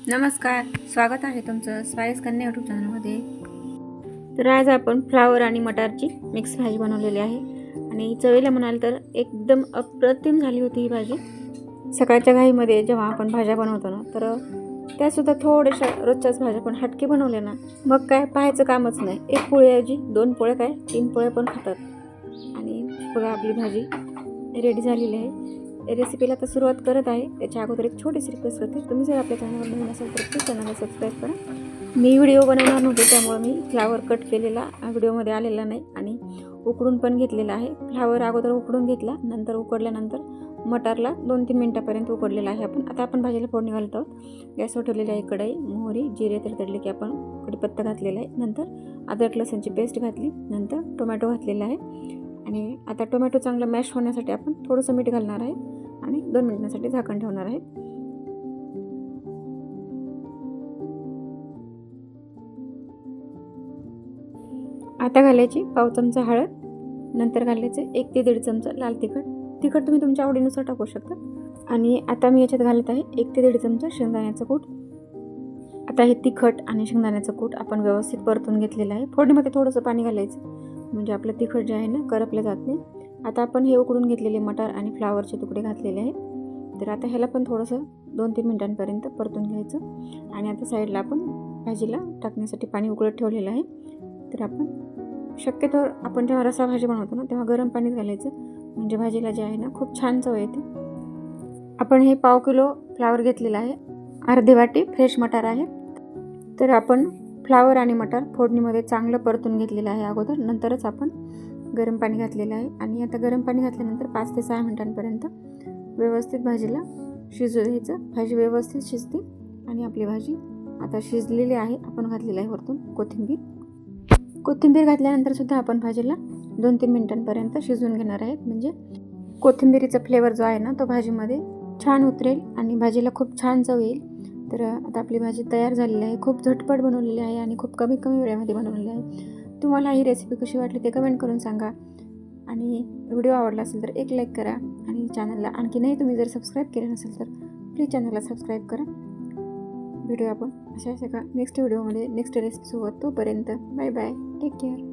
नमस्कार, स्वागत आहे तुमचं स्पाइस कन्या यूट्यूब चॅनलमध्ये। तर आज आपण फ्लावर आणि मटारची मिक्स भाजी बनवलेली आहे आणि चवीला म्हणाल तर एकदम अप्रतिम झाली होती ही भाजी। सकाळच्या घाईमध्ये जेव्हा आपण भाज्या बनवतो ना तर त्यासुद्धा थोड्याशा रोजच्याच भाज्या पण हटके बनवल्या ना मग काय पाहायचं कामच नाही। एक पोळीऐवजी 2 पोळे काय 3 पोळे पण खातात। आणि बघा आपली भाजी रेडी झालेली आहे। रेसिपीला तर सुरुवात करत आहे त्याच्या अगोदर एक छोटीशी रिक्वेस्ट करते, तुम्ही जर आपल्या चॅनलवर नवीन असाल तर प्लीज चॅनलला सबस्क्राईब करा। मी व्हिडिओ बनवणार नव्हते त्यामुळे मी फ्लावर कट केलेला व्हिडिओमध्ये आलेला नाही आणि उकडून पण घेतलेला आहे। फ्लावर अगोदर उकडून घेतला, नंतर उकडल्यानंतर मटारला 2-3 मिनिटांपर्यंत उकडलेला आहे। आता आपण भाजीला फोडणी घालत आहोत। गॅसवर ठेवलेली आहे कढई, मोहरी जिरे तडतडले की आपण कढीपत्ता घातलेला आहे, नंतर अद्रक लसूणची पेस्ट घातली, नंतर टोमॅटो घातलेला आहे आणि आता टोमॅटो चांगला मॅश होण्यासाठी आपण थोडंसं मीठ घालणार आहे आणि 2 मिनिटांसाठी झाकण ठेवणार आहे। आता घालायची पाव चमचा हळद, नंतर घालायचे 1 ते 1.5 चमचा लाल तिखट। तिखट तुम्ही तुमच्या आवडीनुसार टाकू शकता। आणि आता मी याच्यात घालत आहे 1 ते 1.5 चमचा शेंगदाण्याचं कूट। आता हे तिखट आणि शेंगदाण्याचं कूट आपण व्यवस्थित परतून घेतलेलं आहे। फोडणीमध्ये थोडंसं पाणी घालायचं म्हणजे आपलं तिखट जे आहे ना करपलं जात नाही। आता आपण हे उकडून घेतलेले मटार आणि फ्लावरचे तुकडे घातलेले आहेत। तर आता ह्याला पण थोडंसं 2-3 मिनिटांपर्यंत परतून घ्यायचं आणि आता साईडला आपण भाजीला टाकण्यासाठी पाणी उकळत ठेवलेलं आहे। तर आपण शक्यतो आपण जेव्हा रसा भाजी बनवतो ना तेव्हा गरम पाणीच घालायचं म्हणजे भाजीला जे आहे ना खूप छान चव येते। आपण हे पाव किलो फ्लावर घेतलेला आहे, अर्धी वाटी फ्रेश मटार आहे। तर आपण फ्लावर आणि मटार फोडणीमध्ये चांगलं परतून घेतलेलं आहे अगोदर, नंतरच आपण गरम पाणी घातलेलं आहे। आणि आता गरम पाणी घातल्यानंतर 5 ते 6 मिनिटांपर्यंत व्यवस्थित भाजीला शिजू द्यायचं। भाजी व्यवस्थित शिजते आणि आपली भाजी आता शिजलेली आहे। आपण घातलेलं आहे वरतून कोथिंबीर घातल्यानंतर सुद्धा आपण भाजीला 2-3 मिनिटांपर्यंत शिजवून घेणार आहेत म्हणजे कोथिंबीरीचा फ्लेवर जो आहे ना तो भाजीमध्ये छान उतरेल आणि भाजीला खूप छान चव येईल। तर आता आपली भाजी तयार झालेली आहे, खूप झटपट बनवलेली आहे आणि खूप कमी वेळामध्ये बनवलेली आहे। तुम्हाला ही रेसिपी कशी वाटली ते कमेंट करून सांगा आणि व्हिडिओ आवडला असेल तर एक लाईक करा आणि चॅनलला आणखीनही तुम्ही जर सबस्क्राईब केलं नसेल तर प्लीज चॅनलला सबस्क्राईब करा। भेटूया आपण अशाच एका नेक्स्ट व्हिडिओमध्ये नेक्स्ट रेसिपीसोबत। तोपर्यंत बाय बाय, टेक केअर।